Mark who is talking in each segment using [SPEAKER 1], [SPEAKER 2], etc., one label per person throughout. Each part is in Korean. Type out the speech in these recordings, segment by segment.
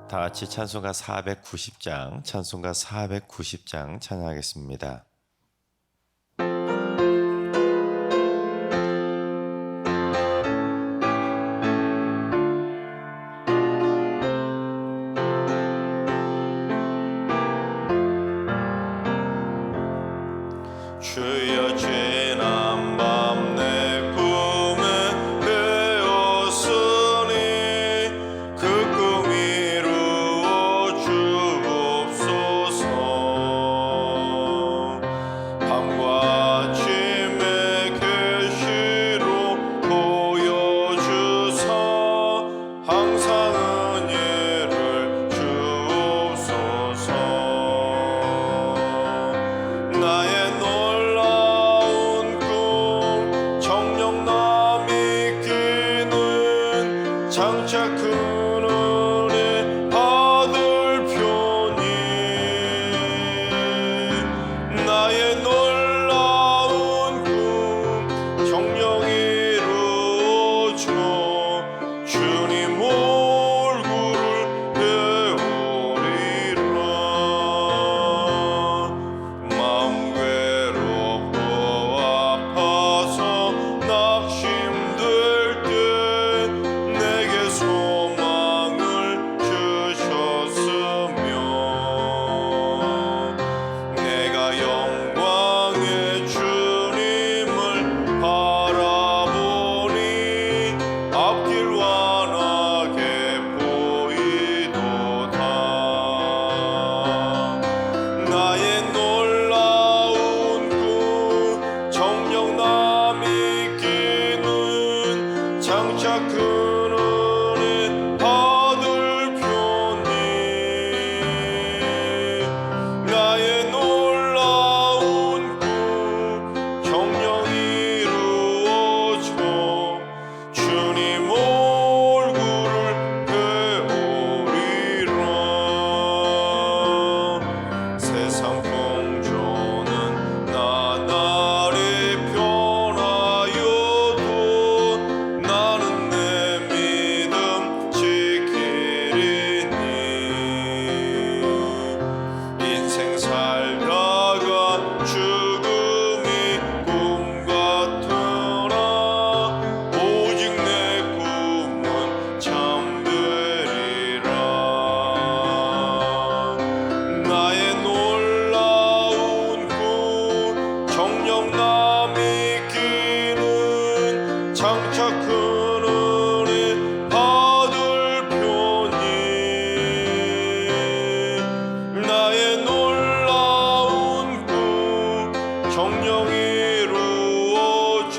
[SPEAKER 1] 다 같이 찬송가 490장, 찬송가 490장 찬양하겠습니다. 주여 지난 밤 내 꿈에 깨었으니 그 꿈 이루어 주옵소서. 밤과 아침의 계시로 보여주사 항상 은혜를 주옵소서. 나의 장차 큰 은혜 받을 편이 나의 놀라운 꿈 정녕 이루어져 주님 얼굴을 배우리라. 마음 괴롭고 아파서 낙심될 때 내게 소망을 주셨으며 내가 영광의 주님을 바라보니 앞길 환하게 보이도다. 나의 놀라운 꿈 정녕 남이 끼는 장차 큰 받을 편이 나의 놀라운 꿈 정녕 이루어져 주님 얼굴을 배우리라. 세상 풍조는 나날이 변하여도 나는 내 믿음 지키리니 인생 살다가 죽음이 꿈 같으나 오직 내 꿈은 참되리라. 나의 놀라운 꿈 정녕 남이 끼는 장차 큰 은혜 받을 편이 나의 놀라운 꿈 정녕 이루어져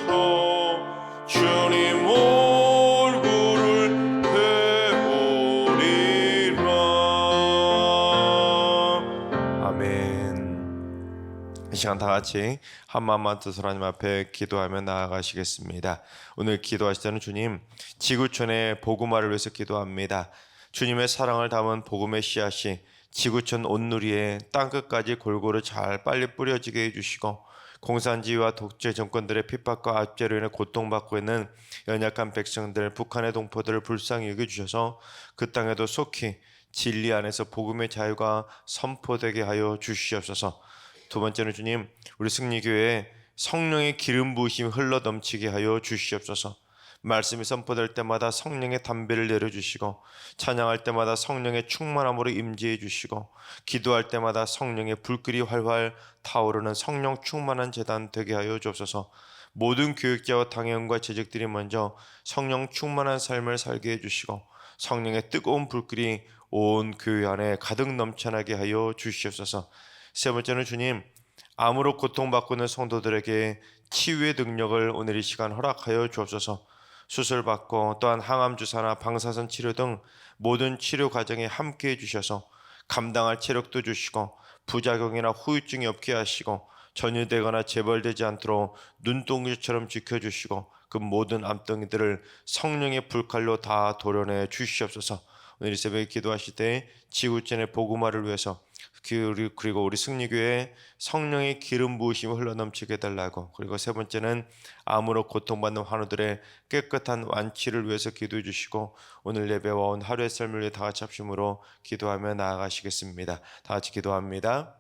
[SPEAKER 1] 주님 얼굴을 배우리라. 아멘. 이 시간 다 같이 한 마음만 뜻으로 하나님 앞에 기도하며 나아가시겠습니다. 오늘 기도하실 때는 주님, 지구촌의 복음화를 위해서 기도합니다. 주님의 사랑을 담은 복음의 씨앗이 지구촌 온누리에 땅끝까지 골고루 잘 빨리 뿌려지게 해주시고 공산주의와 독재 정권들의 핍박과 압제로 인해 고통받고 있는 연약한 백성들, 북한의 동포들을 불쌍히 여겨주셔서 그 땅에도 속히 진리 안에서 복음의 자유가 선포되게 하여 주시옵소서. 두 번째는 주님, 우리 승리교회에 성령의 기름 부으심이 흘러넘치게 하여 주시옵소서. 말씀이 선포될 때마다 성령의 담배를 내려주시고 찬양할 때마다 성령의 충만함으로 임재해 주시고 기도할 때마다 성령의 불길이 활활 타오르는 성령 충만한 제단 되게 하여 주옵소서. 모든 교육자와 당회원과 재직들이 먼저 성령 충만한 삶을 살게 해주시고 성령의 뜨거운 불길이 온 교회 안에 가득 넘쳐나게 하여 주시옵소서. 세 번째는 주님, 암으로 고통받고 있는 성도들에게 치유의 능력을 오늘 이 시간 허락하여 주옵소서. 수술받고 또한 항암주사나 방사선 치료 등 모든 치료 과정에 함께해 주셔서 감당할 체력도 주시고 부작용이나 후유증이 없게 하시고 전이되거나 재발되지 않도록 눈동자처럼 지켜주시고 그 모든 암덩이들을 성령의 불칼로 다 도려내 주시옵소서. 오늘 이 새벽에 기도하실 때 지구촌의 복음화를 위해서 그리고 우리 승리교회 성령의 기름 부으심이 흘러넘치게 해달라고, 그리고 세 번째는 암으로 고통받는 환우들의 깨끗한 완치를 위해서 기도해 주시고, 오늘 예배와 온 하루의 삶을 위해 다 같이 합심으로 기도하며 나아가시겠습니다. 다 같이 기도합니다.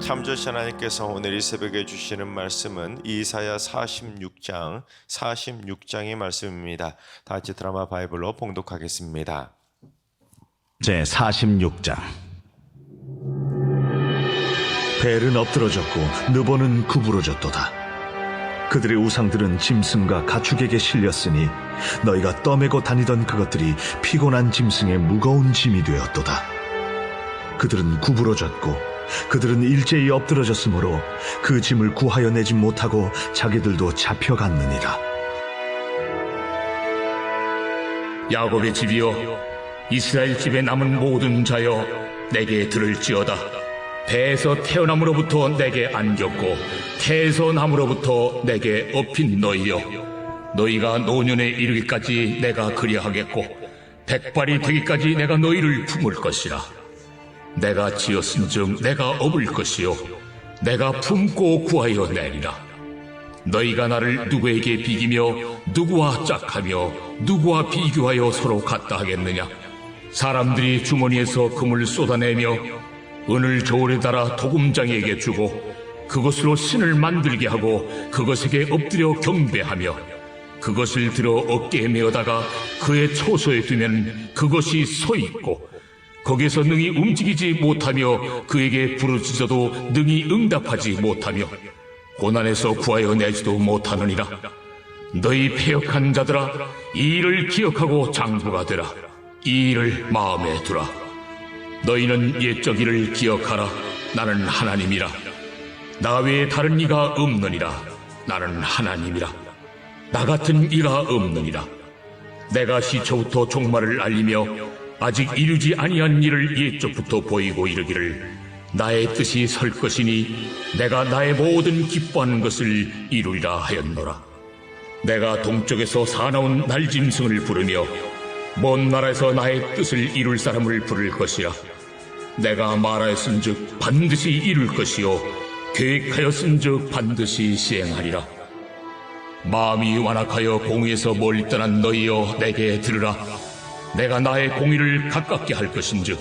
[SPEAKER 1] 참조시 하나님께서 오늘 이 새벽에 주시는 말씀은 이사야 46장의 말씀입니다. 다 같이 드라마 바이블로 봉독하겠습니다.
[SPEAKER 2] 제 46장. 벨은 엎드러졌고 느보는 구부러졌도다. 그들의 우상들은 짐승과 가축에게 실렸으니 너희가 떠매고 다니던 그것들이 피곤한 짐승의 무거운 짐이 되었도다. 그들은 구부러졌고 그들은 일제히 엎드러졌으므로 그 짐을 구하여 내지 못하고 자기들도 잡혀갔느니라.
[SPEAKER 3] 야곱의 집이여, 이스라엘 집에 남은 모든 자여, 내게 들을지어다. 배에서 태어남으로부터 내게 안겼고 태에서 남으로부터 내게 업힌 너희여, 너희가 노년에 이르기까지 내가 그리하겠고 백발이 되기까지 내가 너희를 품을 것이라. 내가 지었은즉 내가 업을 것이요 내가 품고 구하여 내리라. 너희가 나를 누구에게 비기며 누구와 짝하며 누구와 비교하여 서로 같다 하겠느냐? 사람들이 주머니에서 금을 쏟아내며 은을 저울에 달아 도금장에게 주고 그것으로 신을 만들게 하고 그것에게 엎드려 경배하며 그것을 들어 어깨에 메어다가 그의 초소에 두면 그것이 서 있고 거기에서 능히 움직이지 못하며 그에게 부르짖어도 능히 응답하지 못하며 고난에서 구하여 내지도 못하느니라. 너희 패역한 자들아, 이 일을 기억하고 장구가 되라. 이 일을 마음에 두라. 너희는 옛적 일을 기억하라. 나는 하나님이라. 나 외에 다른 이가 없느니라. 나는 하나님이라. 나 같은 이가 없느니라. 내가 시초부터 종말을 알리며 아직 이루지 아니한 일을 옛적부터 보이고 이르기를 나의 뜻이 설 것이니 내가 나의 모든 기뻐하는 것을 이루리라 하였노라. 내가 동쪽에서 사나운 날짐승을 부르며 먼 나라에서 나의 뜻을 이룰 사람을 부를 것이라. 내가 말하였은즉 반드시 이룰 것이요 계획하였은즉 반드시 시행하리라. 마음이 완악하여 공의에서 멀리 떠난 너희여 내게 들으라. 내가 나의 공의를 가깝게 할 것인즉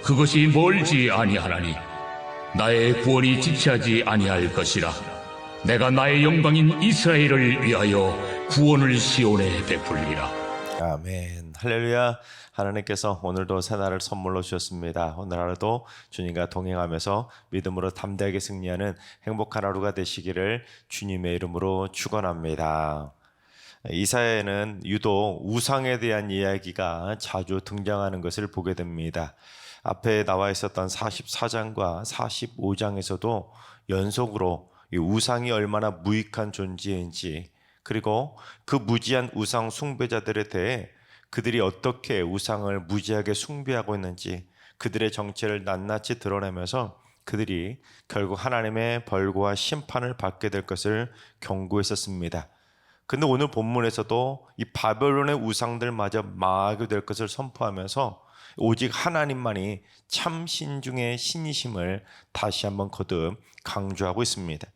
[SPEAKER 3] 그것이 멀지 아니하나니 나의 구원이 지체하지 아니할 것이라. 내가 나의 영광인 이스라엘을 위하여 구원을 시온에 베풀리라.
[SPEAKER 1] 아멘. 할렐루야. 하나님께서 오늘도 새날을 선물로 주셨습니다. 오늘 하루도 주님과 동행하면서 믿음으로 담대하게 승리하는 행복한 하루가 되시기를 주님의 이름으로 축원합니다. 이사야에는 유독 우상에 대한 이야기가 자주 등장하는 것을 보게 됩니다. 앞에 나와 있었던 44장과 45장에서도 연속으로 이 우상이 얼마나 무익한 존재인지, 그리고 그 무지한 우상 숭배자들에 대해 그들이 어떻게 우상을 무지하게 숭배하고 있는지 그들의 정체를 낱낱이 드러내면서 그들이 결국 하나님의 벌과 심판을 받게 될 것을 경고했었습니다. 근데 오늘 본문에서도 이 바벨론의 우상들마저 망하게 될 것을 선포하면서 오직 하나님만이 참 신중의 신이심을 다시 한번 거듭 강조하고 있습니다.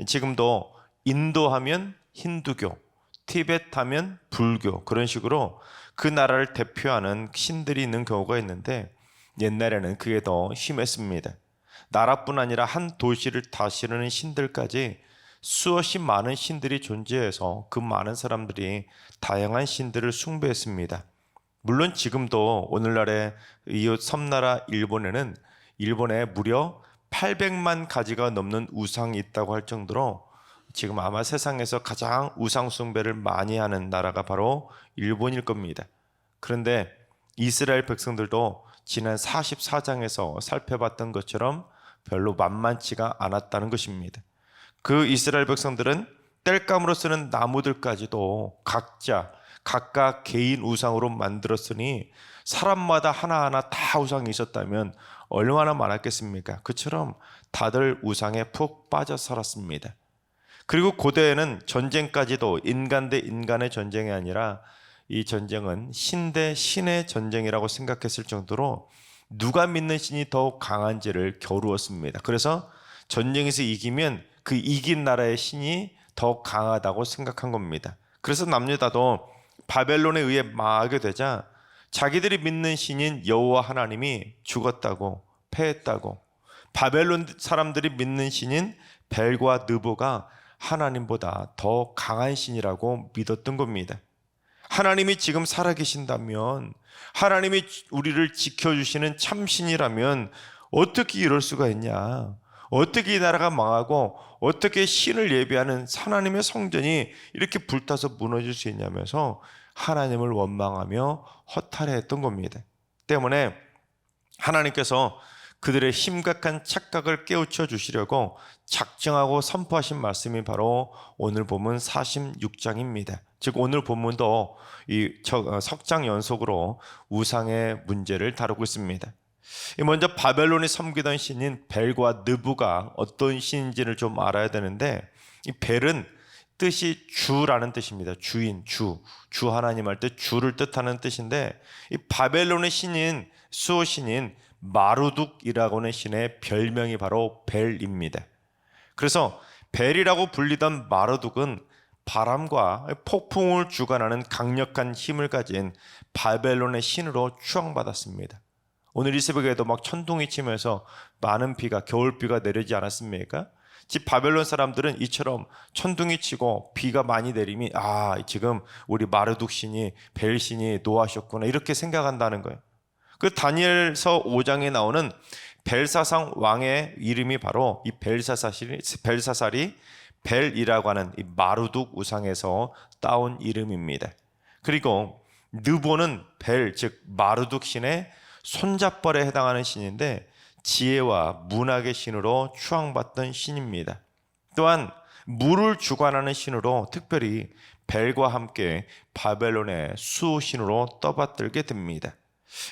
[SPEAKER 1] 지금도 인도하면 힌두교, 티베트 하면 불교, 그런 식으로 그 나라를 대표하는 신들이 있는 경우가 있는데 옛날에는 그게 더 심했습니다. 나라뿐 아니라 한 도시를 다스리는 신들까지 수없이 많은 신들이 존재해서 그 많은 사람들이 다양한 신들을 숭배했습니다. 물론 지금도 오늘날의 이웃 섬나라 일본에는 일본에 무려 800만 가지가 넘는 우상이 있다고 할 정도로 지금 아마 세상에서 가장 우상 숭배를 많이 하는 나라가 바로 일본일 겁니다. 그런데 이스라엘 백성들도 지난 44장에서 살펴봤던 것처럼 별로 만만치가 않았다는 것입니다. 그 이스라엘 백성들은 땔감으로 쓰는 나무들까지도 각각 개인 우상으로 만들었으니 사람마다 하나하나 다 우상이 있었다면 얼마나 많았겠습니까? 그처럼 다들 우상에 푹 빠져 살았습니다. 그리고 고대에는 전쟁까지도 인간 대 인간의 전쟁이 아니라 이 전쟁은 신 대 신의 전쟁이라고 생각했을 정도로 누가 믿는 신이 더 강한지를 겨루었습니다. 그래서 전쟁에서 이기면 그 이긴 나라의 신이 더 강하다고 생각한 겁니다. 그래서 남유다도 바벨론에 의해 망하게 되자 자기들이 믿는 신인 여호와 하나님이 죽었다고, 패했다고, 바벨론 사람들이 믿는 신인 벨과 느보가 하나님보다 더 강한 신이라고 믿었던 겁니다. 하나님이 지금 살아계신다면, 하나님이 우리를 지켜주시는 참신이라면 어떻게 이럴 수가 있냐? 어떻게 이 나라가 망하고 어떻게 신을 예배하는 하나님의 성전이 이렇게 불타서 무너질 수 있냐면서 하나님을 원망하며 허탈해했던 겁니다. 때문에 하나님께서 그들의 심각한 착각을 깨우쳐 주시려고 작정하고 선포하신 말씀이 바로 오늘 본문 46장입니다. 즉 오늘 본문도 이 석장 연속으로 우상의 문제를 다루고 있습니다. 먼저 바벨론이 섬기던 신인 벨과 느부가 어떤 신인지를 좀 알아야 되는데, 이 벨은 뜻이 주라는 뜻입니다. 주인, 주 하나님 할 때 주를 뜻하는 뜻인데, 이 바벨론의 신인 수호 신인 마루둑이라고 하는 신의 별명이 바로 벨입니다. 그래서 벨이라고 불리던 마루둑은 바람과 폭풍을 주관하는 강력한 힘을 가진 바벨론의 신으로 추앙받았습니다. 오늘 이 새벽에도 막 천둥이 치면서 많은 비가, 겨울비가 내리지 않았습니까? 집 바벨론 사람들은 이처럼 천둥이 치고 비가 많이 내리면 지금 우리 마르둑 신이, 벨 신이 노하셨구나 이렇게 생각한다는 거예요. 그 다니엘서 5장에 나오는 벨사상 왕의 이름이 바로 이 벨사살이 벨이라고 하는 이 마르둑 우상에서 따온 이름입니다. 그리고 느보는 벨, 즉 마르둑 신의 손잡벌에 해당하는 신인데 지혜와 문학의 신으로 추앙받던 신입니다. 또한 물을 주관하는 신으로 특별히 벨과 함께 바벨론의 수호신으로 떠받들게 됩니다.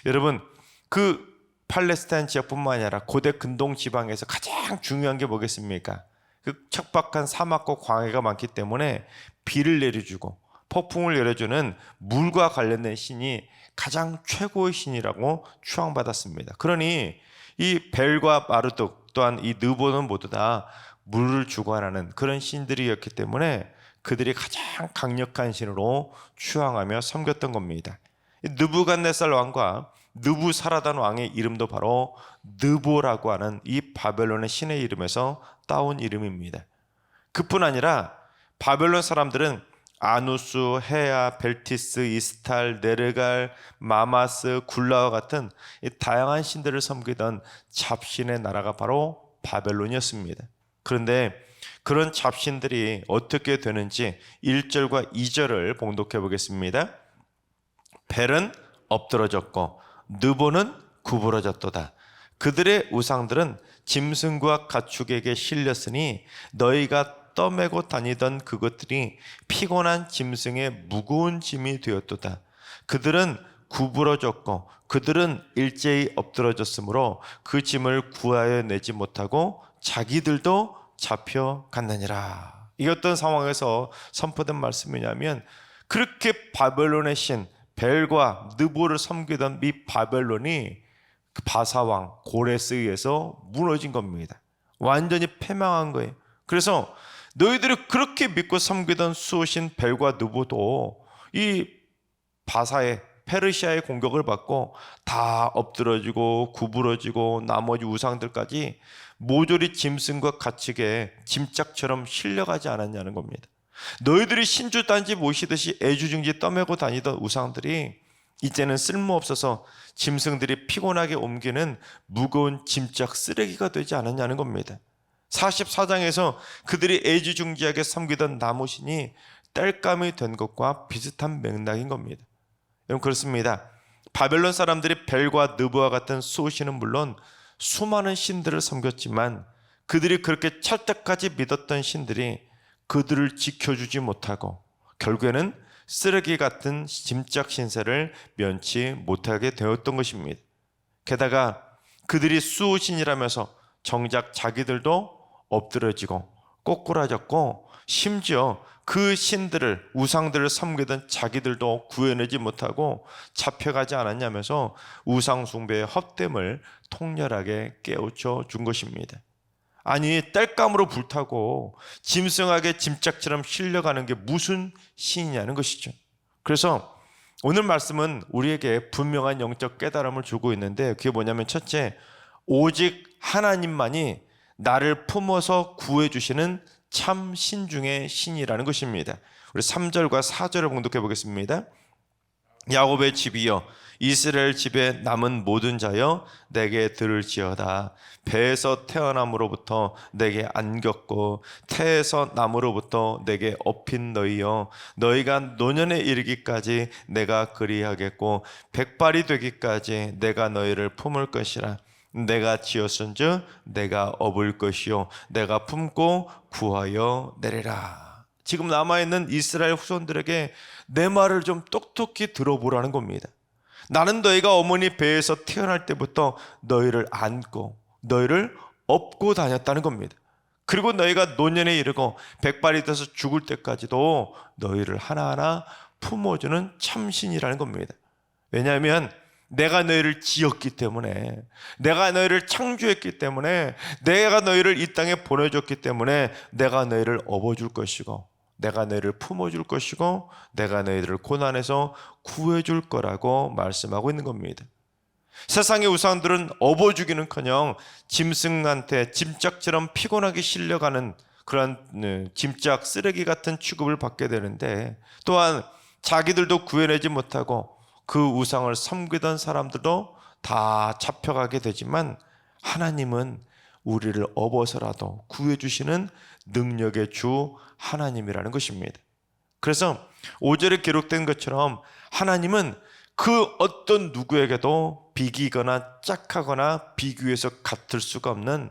[SPEAKER 1] 여러분, 그 팔레스타인 지역뿐만 아니라 고대 근동 지방에서 가장 중요한 게 뭐겠습니까? 그 척박한 사막과 광야가 많기 때문에 비를 내려주고 폭풍을 내려주는 물과 관련된 신이 가장 최고의 신이라고 추앙받았습니다. 그러니 이 벨과 마르둑 또한 이 느보는 모두 다 물을 주관하는 그런 신들이었기 때문에 그들이 가장 강력한 신으로 추앙하며 섬겼던 겁니다. 느부갓네살 왕과 느부사라단 왕의 이름도 바로 느보라고 하는 이 바벨론의 신의 이름에서 따온 이름입니다. 그뿐 아니라 바벨론 사람들은 아누스, 헤아, 벨티스, 이스탈, 네르갈, 마마스, 굴라와 같은 이 다양한 신들을 섬기던 잡신의 나라가 바로 바벨론이었습니다. 그런데 그런 잡신들이 어떻게 되는지 1절과 2절을 봉독해 보겠습니다. 벨은 엎드러졌고 느보는 구부러졌도다. 그들의 우상들은 짐승과 가축에게 실렸으니 너희가 떠매고 다니던 그것들이 피곤한 짐승의 무거운 짐이 되었도다. 그들은 구부러졌고 그들은 일제히 엎드러졌으므로 그 짐을 구하여 내지 못하고 자기들도 잡혀갔느니라. 이 어떤 상황에서 선포된 말씀이냐면 그렇게 바벨론의 신 벨과 느보를 섬기던 이 바벨론이 그 바사왕 고레스에 의해서 무너진 겁니다. 완전히 패망한 거예요. 그래서 너희들이 그렇게 믿고 섬기던 수호신 벨과 느보도 이 바사의 페르시아의 공격을 받고 다 엎드러지고 구부러지고 나머지 우상들까지 모조리 짐승과 가축에 짐짝처럼 실려가지 않았냐는 겁니다. 너희들이 신주단지 모시듯이 애주중지 떠매고 다니던 우상들이 이제는 쓸모없어서 짐승들이 피곤하게 옮기는 무거운 짐짝 쓰레기가 되지 않았냐는 겁니다. 44장에서 그들이 애지중지하게 섬기던 나무신이 땔감이 된 것과 비슷한 맥락인 겁니다. 여러분, 그렇습니다. 바벨론 사람들이 벨과 느보와 같은 수호신은 물론 수많은 신들을 섬겼지만 그들이 그렇게 찰떡같이 믿었던 신들이 그들을 지켜주지 못하고 결국에는 쓰레기 같은 짐짝 신세를 면치 못하게 되었던 것입니다. 게다가 그들이 수호신이라면서 정작 자기들도 엎드러지고 꼬꾸라졌고 심지어 그 신들을 우상들을 섬기던 자기들도 구해내지 못하고 잡혀가지 않았냐면서 우상 숭배의 헛됨을 통렬하게 깨우쳐 준 것입니다. 아니, 땔감으로 불타고 짐승에게 짐짝처럼 실려가는 게 무슨 신이냐는 것이죠. 그래서 오늘 말씀은 우리에게 분명한 영적 깨달음을 주고 있는데 그게 뭐냐면 첫째, 오직 하나님만이 나를 품어서 구해주시는 참 신 중의 신이라는 것입니다. 우리 3절과 4절을 봉독해 보겠습니다. 야곱의 집이여 이스라엘 집에 남은 모든 자여 내게 들을지어다. 배에서 태어남으로부터 내게 안겼고 태에서 남으로부터 내게 업힌 너희여 너희가 노년에 이르기까지 내가 그리하겠고 백발이 되기까지 내가 너희를 품을 것이라. 내가 지었은즉 내가 업을 것이요 내가 품고 구하여 내리라. 지금 남아있는 이스라엘 후손들에게 내 말을 좀 똑똑히 들어보라는 겁니다. 나는 너희가 어머니 배에서 태어날 때부터 너희를 안고 너희를 업고 다녔다는 겁니다. 그리고 너희가 노년에 이르고 백발이 돼서 죽을 때까지도 너희를 하나하나 품어주는 참신이라는 겁니다. 왜냐하면 내가 너희를 지었기 때문에, 내가 너희를 창조했기 때문에, 내가 너희를 이 땅에 보내줬기 때문에 내가 너희를 업어줄 것이고 내가 너희를 품어줄 것이고 내가 너희들을 고난에서 구해줄 거라고 말씀하고 있는 겁니다. 세상의 우상들은 업어주기는커녕 짐승한테 짐짝처럼 피곤하게 실려가는 그런 짐짝 쓰레기 같은 취급을 받게 되는데, 또한 자기들도 구해내지 못하고 그 우상을 섬기던 사람들도 다 잡혀가게 되지만, 하나님은 우리를 업어서라도 구해주시는 능력의 주 하나님이라는 것입니다. 그래서 5절에 기록된 것처럼 하나님은 그 어떤 누구에게도 비기거나 짝하거나 비교해서 같을 수가 없는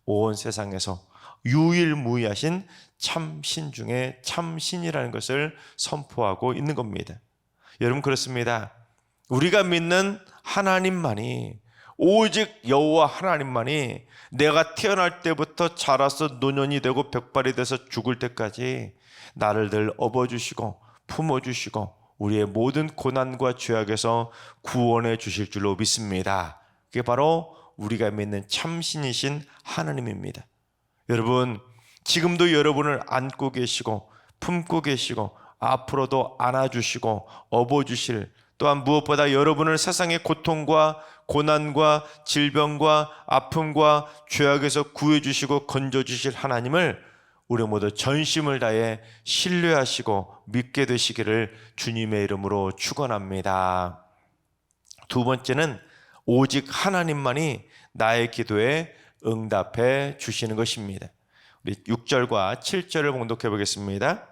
[SPEAKER 1] 온 세상에서 유일무이하신 참신 중에 참신이라는 것을 선포하고 있는 겁니다. 여러분, 그렇습니다. 우리가 믿는 하나님만이, 오직 여호와 하나님만이 내가 태어날 때부터 자라서 노년이 되고 백발이 돼서 죽을 때까지 나를 늘 업어주시고 품어주시고 우리의 모든 고난과 죄악에서 구원해 주실 줄로 믿습니다. 그게 바로 우리가 믿는 참신이신 하나님입니다. 여러분, 지금도 여러분을 안고 계시고 품고 계시고 앞으로도 안아주시고 업어주실, 또한 무엇보다 여러분을 세상의 고통과 고난과 질병과 아픔과 죄악에서 구해주시고 건져주실 하나님을 우리 모두 전심을 다해 신뢰하시고 믿게 되시기를 주님의 이름으로 축원합니다. 두 번째는 오직 하나님만이 나의 기도에 응답해 주시는 것입니다. 우리 6절과 7절을 봉독해 보겠습니다.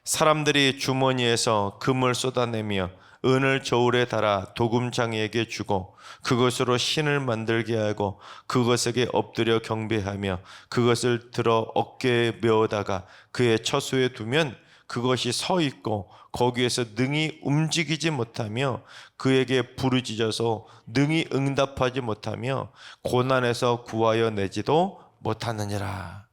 [SPEAKER 1] 사람들이 주머니에서 금을 쏟아내며 은을 저울에 달아 도금장이에게 주고 그것으로 신을 만들게 하고 그것에게 엎드려 경배하며 그것을 들어 어깨에 메어다가 그의 처소에 두면 그것이 서 있고 거기에서 능히 움직이지 못하며 그에게 부르짖어서 능히 응답하지 못하며 고난에서 구하여 내지도 못하느니라.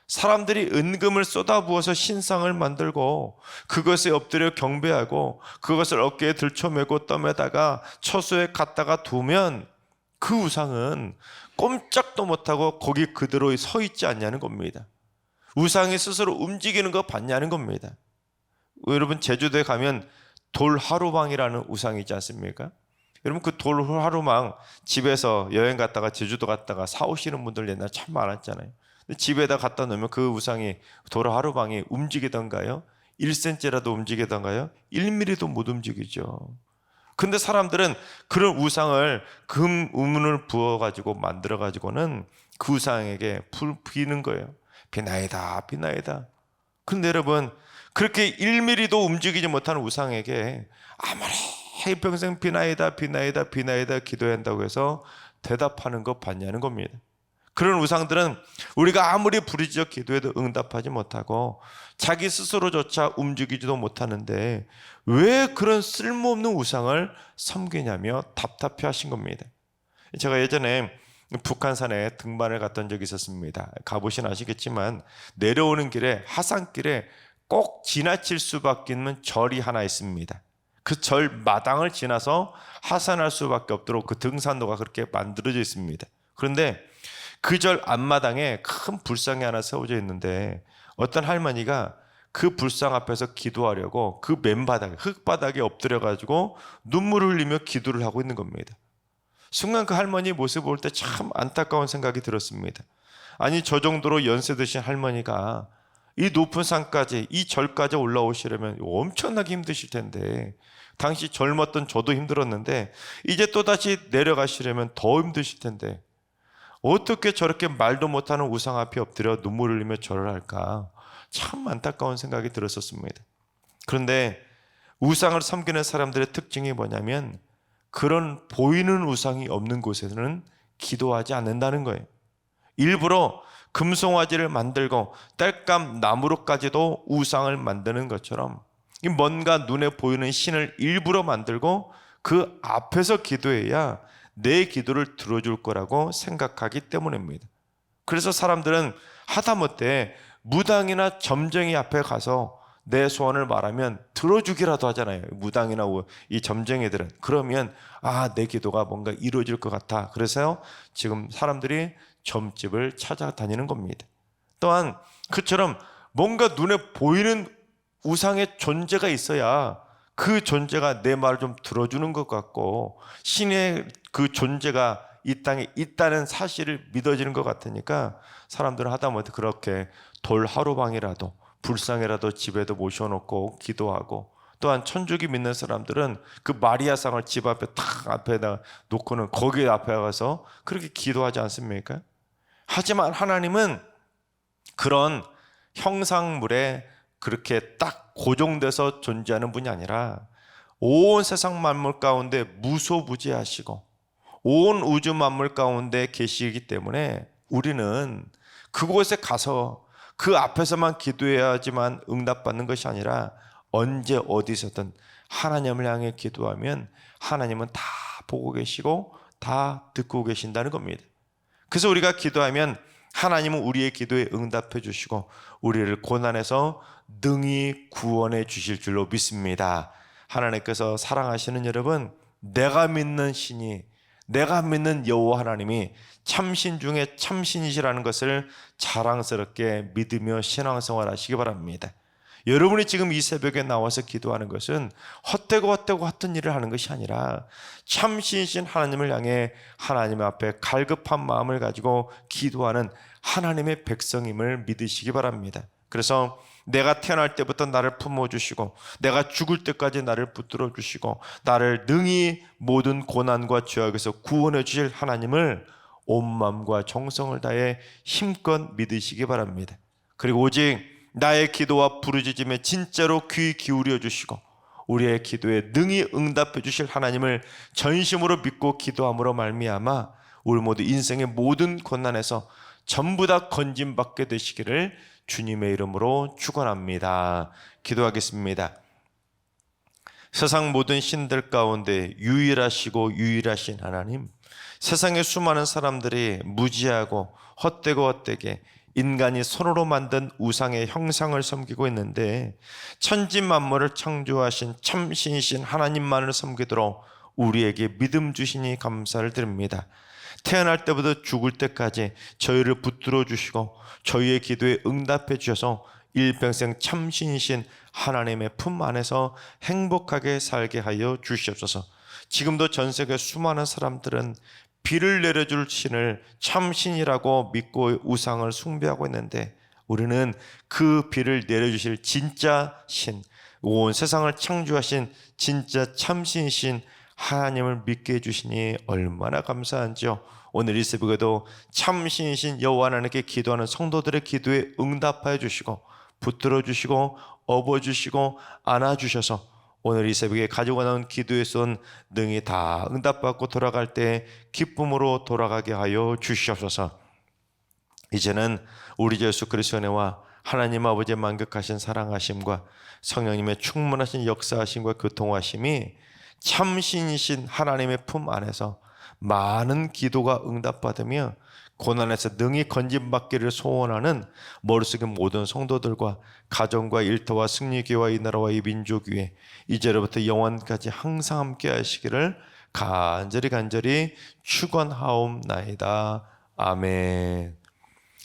[SPEAKER 1] 사람들이 은금을 쏟아부어서 신상을 만들고 그것에 엎드려 경배하고 그것을 어깨에 들쳐매고 떠매다가 처소에 갖다가 두면 그 우상은 꼼짝도 못하고 거기 그대로 서 있지 않냐는 겁니다. 우상이 스스로 움직이는 거 봤냐는 겁니다. 여러분, 제주도에 가면 돌하루망이라는 우상이 있지 않습니까? 여러분, 그 돌하루망 집에서 여행 갔다가 제주도 갔다가 사오시는 분들 옛날에 참 많았잖아요. 집에다 갖다 놓으면 그 우상이, 돌하루망이 움직이던가요? 1cm라도 움직이던가요? 1mm도 못 움직이죠. 근데 사람들은 그런 우상을 금 우문을 부어가지고 만들어가지고는 그 우상에게 비는 거예요. 비나이다 비나이다. 그런데 여러분, 그렇게 1mm도 움직이지 못하는 우상에게 아무리 평생 비나이다 비나이다 비나이다 기도한다고 해서 대답하는 거 봤냐는 겁니다. 그런 우상들은 우리가 아무리 부르짖어 기도해도 응답하지 못하고 자기 스스로조차 움직이지도 못하는데 왜 그런 쓸모없는 우상을 섬기냐며 답답해 하신 겁니다. 제가 예전에 북한산에 등반을 갔던 적이 있었습니다. 가보시면 아시겠지만 내려오는 길에 하산길에 꼭 지나칠 수밖에 없는 절이 하나 있습니다. 그 절 마당을 지나서 하산할 수밖에 없도록 그 등산로가 그렇게 만들어져 있습니다. 그런데 그 절 앞마당에 큰 불상이 하나 세워져 있는데 어떤 할머니가 그 불상 앞에서 기도하려고 그 맨바닥에, 흙바닥에 엎드려가지고 눈물을 흘리며 기도를 하고 있는 겁니다. 순간 그 할머니 모습을 볼 때 참 안타까운 생각이 들었습니다. 아니, 저 정도로 연세 드신 할머니가 이 높은 산까지, 이 절까지 올라오시려면 엄청나게 힘드실 텐데, 당시 젊었던 저도 힘들었는데 이제 또다시 내려가시려면 더 힘드실 텐데 어떻게 저렇게 말도 못하는 우상 앞에 엎드려 눈물을 흘리며 절을 할까? 참 안타까운 생각이 들었었습니다. 그런데 우상을 섬기는 사람들의 특징이 뭐냐면 그런 보이는 우상이 없는 곳에서는 기도하지 않는다는 거예요. 일부러 금송아지를 만들고 땔감 나무로까지도 우상을 만드는 것처럼 뭔가 눈에 보이는 신을 일부러 만들고 그 앞에서 기도해야 내 기도를 들어줄 거라고 생각하기 때문입니다. 그래서 사람들은 하다못해 무당이나 점쟁이 앞에 가서 내 소원을 말하면 들어주기라도 하잖아요. 무당이나 이 점쟁이들은. 그러면 내 기도가 뭔가 이루어질 것 같아. 그래서 지금 사람들이 점집을 찾아다니는 겁니다. 또한 그처럼 뭔가 눈에 보이는 우상의 존재가 있어야 그 존재가 내 말을 좀 들어주는 것 같고 신의 그 존재가 이 땅에 있다는 사실을 믿어지는 것 같으니까 사람들은 하다못해 그렇게 돌 하루방이라도 불상이라도 집에도 모셔놓고 기도하고, 또한 천주교 믿는 사람들은 그 마리아상을 집 앞에 탁 앞에다 놓고는 거기 앞에 가서 그렇게 기도하지 않습니까? 하지만 하나님은 그런 형상물에 그렇게 딱 고정돼서 존재하는 분이 아니라 온 세상 만물 가운데 무소부지하시고 온 우주 만물 가운데 계시기 때문에 우리는 그곳에 가서 그 앞에서만 기도해야지만 응답받는 것이 아니라 언제 어디서든 하나님을 향해 기도하면 하나님은 다 보고 계시고 다 듣고 계신다는 겁니다. 그래서 우리가 기도하면 하나님은 우리의 기도에 응답해 주시고 우리를 고난에서 능히 구원해 주실 줄로 믿습니다. 하나님께서 사랑하시는 여러분, 내가 믿는 신이, 내가 믿는 여호와 하나님이 참신 중에 참신이시라는 것을 자랑스럽게 믿으며 신앙생활 하시기 바랍니다. 여러분이 지금 이 새벽에 나와서 기도하는 것은 헛되고 헛된 일을 하는 것이 아니라 참신이신 하나님을 향해 하나님 앞에 갈급한 마음을 가지고 기도하는 하나님의 백성임을 믿으시기 바랍니다. 그래서 내가 태어날 때부터 나를 품어주시고 내가 죽을 때까지 나를 붙들어 주시고 나를 능히 모든 고난과 죄악에서 구원해 주실 하나님을 온 마음과 정성을 다해 힘껏 믿으시기 바랍니다. 그리고 오직 나의 기도와 부르짖음에 진짜로 귀 기울여 주시고 우리의 기도에 능히 응답해 주실 하나님을 전심으로 믿고 기도함으로 말미암아 우리 모두 인생의 모든 고난에서 전부 다 건짐받게 되시기를 주님의 이름으로 축원합니다. 기도하겠습니다. 세상 모든 신들 가운데 유일하시고 유일하신 하나님, 세상의 수많은 사람들이 무지하고 헛되고 헛되게 인간이 손으로 만든 우상의 형상을 섬기고 있는데 천지 만물을 창조하신 참신이신 하나님만을 섬기도록 우리에게 믿음 주시니 감사를 드립니다. 태어날 때부터 죽을 때까지 저희를 붙들어 주시고 저희의 기도에 응답해 주셔서 일평생 참신이신 하나님의 품 안에서 행복하게 살게 하여 주시옵소서. 지금도 전 세계 수많은 사람들은 비를 내려줄 신을 참신이라고 믿고 우상을 숭배하고 있는데 우리는 그 비를 내려주실 진짜 신, 온 세상을 창조하신 진짜 참신이신 하나님을 믿게 해주시니 얼마나 감사한지요. 오늘 이 새벽에도 참신이신 여호와 하나님께 기도하는 성도들의 기도에 응답하여 주시고 붙들어 주시고 업어 주시고 안아 주셔서 오늘 이 새벽에 가지고 나온 기도의 손 능히 다 응답받고 돌아갈 때 기쁨으로 돌아가게 하여 주시옵소서. 이제는 우리 주 예수 그리스도의 은혜와 하나님 아버지의 만극하신 사랑하심과 성령님의 충만하신 역사하심과 교통하심이 참신이신 하나님의 품 안에서 많은 기도가 응답받으며 고난에서 능히 건짐받기를 소원하는 머릿속의 모든 성도들과 가정과 일터와 승리교와 이 나라와 이 민족 위에 이제로부터 영원까지 항상 함께 하시기를 간절히 축원하옵나이다. 아멘.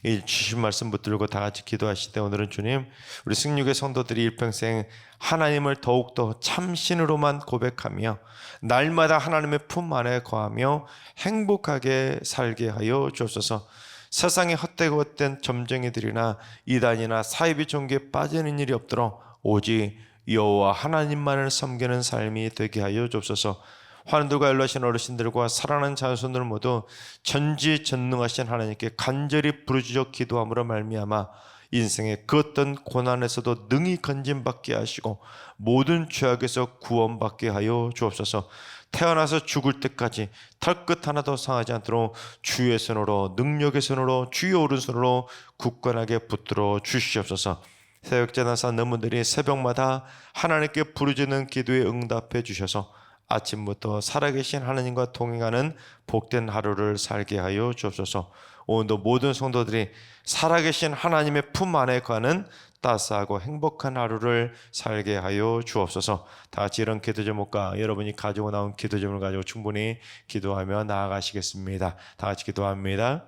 [SPEAKER 1] 이 주신 말씀 붙들고 다 같이 기도하실 때 오늘은 주님, 우리 승리교회 성도들이 일평생 하나님을 더욱더 참신으로만 고백하며 날마다 하나님의 품 안에 거하며 행복하게 살게 하여 주옵소서. 세상에 헛되고 헛된 점쟁이들이나 이단이나 사이비 종교에 빠지는 일이 없도록 오직 여호와 하나님만을 섬기는 삶이 되게 하여 주옵소서. 환우들과 연로하신 어르신들과 사랑하는 자손들 모두 전지전능하신 하나님께 간절히 부르짖어 기도함으로 말미암아 인생의 그 어떤 고난에서도 능히 건짐받게 하시고 모든 죄악에서 구원받게 하여 주옵소서. 태어나서 죽을 때까지 털끝 하나도 상하지 않도록 주의 손으로 능력의 손으로 주의 오른손으로 굳건하게 붙들어 주시옵소서. 새벽제단사 너무들이 새벽마다 하나님께 부르짖는 기도에 응답해 주셔서 아침부터 살아계신 하나님과 동행하는 복된 하루를 살게 하여 주옵소서. 오늘도 모든 성도들이 살아계신 하나님의 품 안에 가는 따스하고 행복한 하루를 살게 하여 주옵소서. 다 같이 이런 기도 제목과 여러분이 가지고 나온 기도 제목을 가지고 충분히 기도하며 나아가시겠습니다. 다 같이 기도합니다.